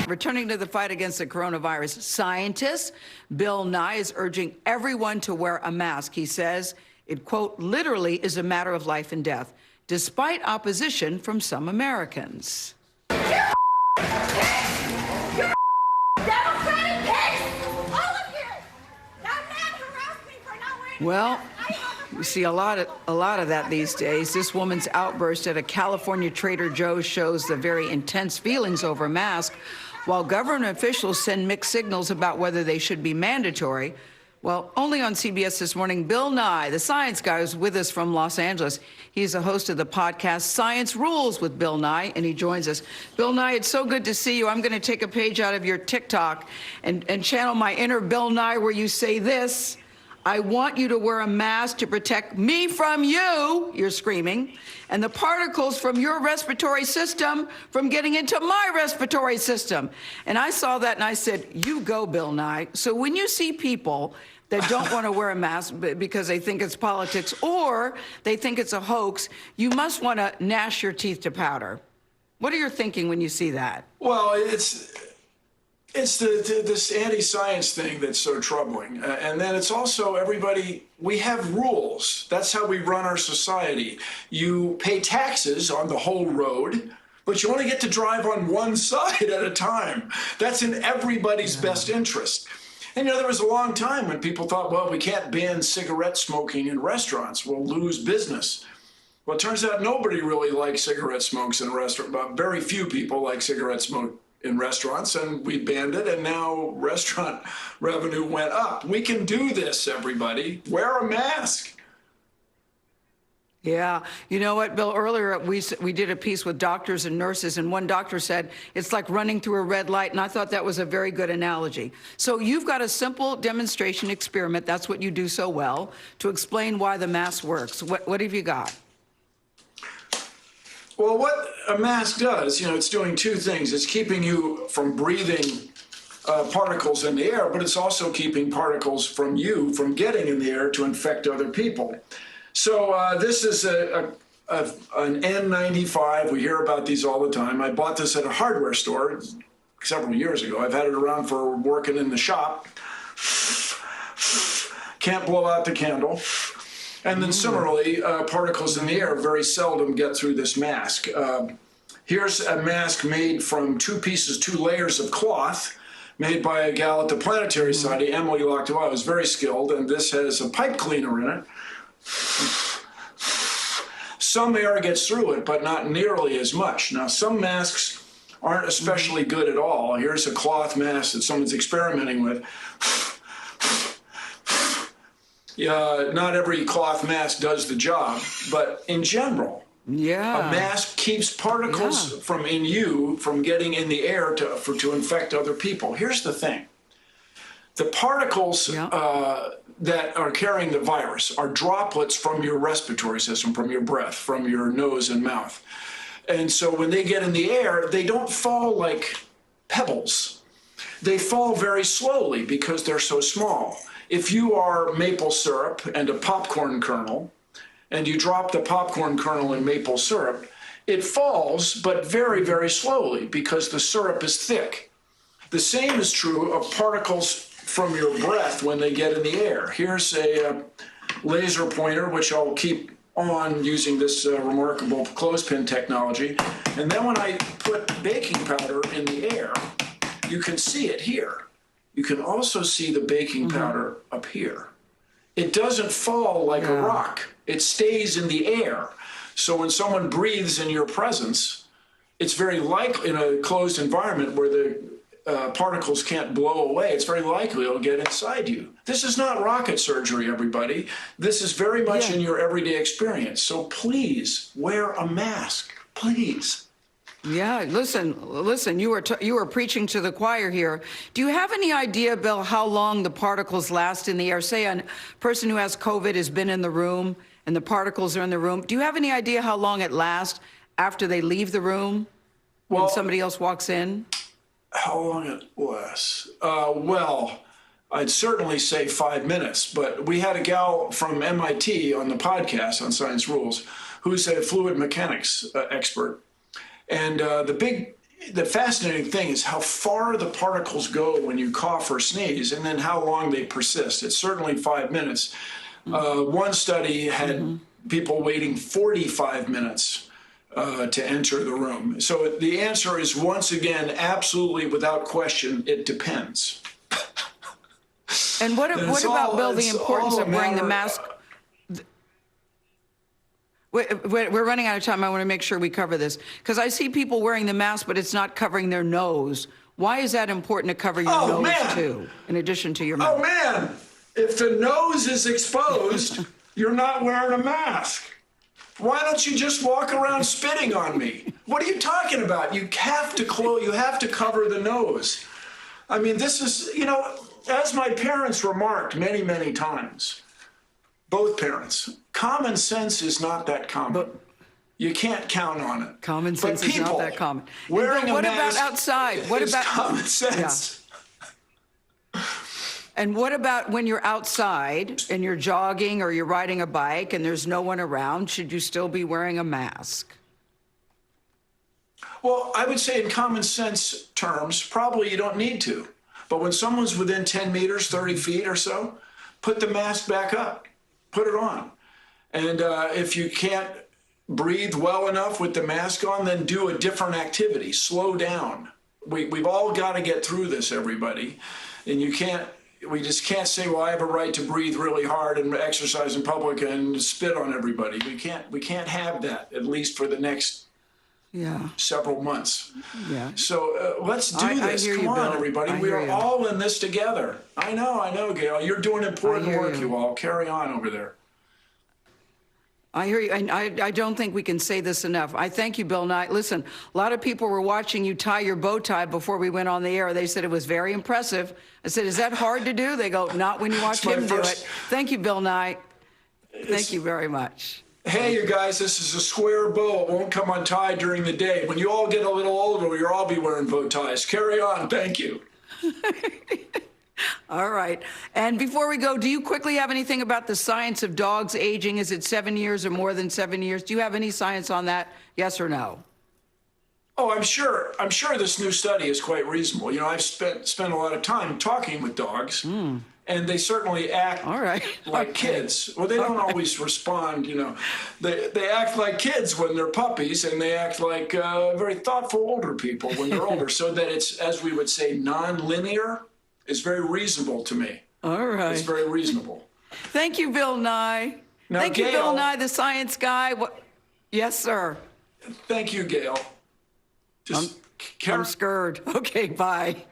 Returning to the fight against the coronavirus, scientist Bill Nye is urging everyone to wear a mask. He says it, quote, literally is a matter of life and death, despite opposition from some Americans. Well, we see a lot of that these days. This woman's outburst at a California Trader Joe's shows the very intense feelings over a mask, while government officials send mixed signals about whether they should be mandatory. Well, only on CBS this morning, Bill Nye, the science guy, is with us from Los Angeles. He's the host of the podcast Science Rules with Bill Nye, and he joins us. Bill Nye, it's so good to see you. I'm going to take a page out of your TikTok and channel my inner Bill Nye, where you say this: I want you to wear a mask to protect me from you, you're screaming, and the particles from your respiratory system from getting into my respiratory system. And I saw that and I said, you go, Bill Nye. So when you see people that don't want to wear a mask because they think it's politics or they think it's a hoax, you must want to gnash your teeth to powder. What are you thinking when you see that? Well, it's this anti-science thing that's so troubling. And then it's also we have rules. That's how we run our society. You pay taxes on the whole road, but you only get to drive on one side at a time. That's in everybody's best interest. And there was a long time when people thought, well, we can't ban cigarette smoking in restaurants. We'll lose business. Well, it turns out nobody really likes cigarette smokes in restaurants. Very few people like cigarette smoke in restaurants, and we banned it, and now restaurant revenue went up. We can do this, everybody. Wear a mask. Yeah. You know what, Bill? Earlier, we did a piece with doctors and nurses, and one doctor said it's like running through a red light, and I thought that was a very good analogy. So you've got a simple demonstration experiment, that's what you do so well, to explain why the mask works. What have you got? Well, what a mask does, it's doing two things. It's keeping you from breathing particles in the air, but it's also keeping particles from you from getting in the air to infect other people. So this is an N95. We hear about these all the time. I bought this at a hardware store several years ago. I've had it around for working in the shop. Can't blow out the candle. And then similarly, particles in the air very seldom get through this mask. Here's a mask made from two layers of cloth, made by a gal at the Planetary Society, Emily Locktewell, who's very skilled, and this has a pipe cleaner in it. Some air gets through it, but not nearly as much. Now, some masks aren't especially good at all. Here's a cloth mask that someone's experimenting with. Not every cloth mask does the job, but in general, a mask keeps particles from getting in the air to infect other people. Here's the thing. The particles that are carrying the virus are droplets from your respiratory system, from your breath, from your nose and mouth. And so when they get in the air, they don't fall like pebbles. They fall very slowly because they're so small. If you are maple syrup and a popcorn kernel, and you drop the popcorn kernel in maple syrup, it falls, but very, very slowly because the syrup is thick. The same is true of particles from your breath when they get in the air. Here's a laser pointer, which I'll keep on using this remarkable clothespin technology. And then when I put baking powder in the air, you can see it here. You can also see the baking powder up here. It doesn't fall like a rock. It stays in the air. So when someone breathes in your presence, it's very likely in a closed environment where the particles can't blow away, it's very likely it'll get inside you. This is not rocket surgery, everybody. This is very much in your everyday experience. So please wear a mask, please. Yeah, listen, you were preaching to the choir here. Do you have any idea, Bill, how long the particles last in the air? Say a person who has COVID has been in the room and the particles are in the room. Do you have any idea how long it lasts after they leave the room when somebody else walks in? How long it lasts? Well, I'd certainly say 5 minutes, but we had a gal from MIT on the podcast on Science Rules who's a fluid mechanics expert. And the big the fascinating thing is how far the particles go when you cough or sneeze, and then how long they persist. It's certainly 5 minutes. One study had people waiting 45 minutes to enter the room. So the answer is, once again, absolutely without question, it depends. And what about, Bill, the importance of wearing the mask? We're running out of time. I want to make sure we cover this, because I see people wearing the mask, but it's not covering their nose. Why is that important to cover your nose too, in addition to your mouth? Oh man, if the nose is exposed, you're not wearing a mask. Why don't you just walk around spitting on me? What are you talking about? You have to you have to cover the nose. I mean, this is, as my parents remarked many, many times, both parents, common sense is not that common. You can't count on it. Common sense is not that common. Wearing what a mask about outside? What is about common sense? Yeah. And what about when you're outside and you're jogging or you're riding a bike and there's no one around? Should you still be wearing a mask? Well, I would say in common sense terms, probably you don't need to. But when someone's within 10 meters, 30 feet or so, put the mask back up. Put it on. And if you can't breathe well enough with the mask on, then do a different activity. Slow down. We've all got to get through this, everybody. And we just can't say, well, I have a right to breathe really hard and exercise in public and spit on everybody. We can't have that, at least for the next several months. Yeah. So let's do this. Come on, everybody. We are all in this together. I know, Gail. You're doing important work, you all. Carry on over there. I hear you. And I don't think we can say this enough. I thank you, Bill Nye. Listen, a lot of people were watching you tie your bow tie before we went on the air. They said it was very impressive. I said, is that hard to do? They go, not when you watch him do it. Thank you, Bill Nye. Thank you very much. Hey, you guys, this is a square bow. It won't come untied during the day. When you all get a little older, you'll all be wearing bow ties. Carry on. Thank you. All right. And before we go, do you quickly have anything about the science of dogs aging? Is it 7 years or more than 7 years? Do you have any science on that? Yes or no? Oh, I'm sure this new study is quite reasonable. I've spent a lot of time talking with dogs. And they certainly act like kids. Well, they don't always respond, They act like kids when they're puppies, and they act like very thoughtful older people when they're older. So that it's, as we would say, non-linear is very reasonable to me. All right. It's very reasonable. Thank you, Bill Nye. Now, Thank you, Bill Nye, the science guy. Yes, sir. Thank you, Gail. I'm scared. Okay, bye.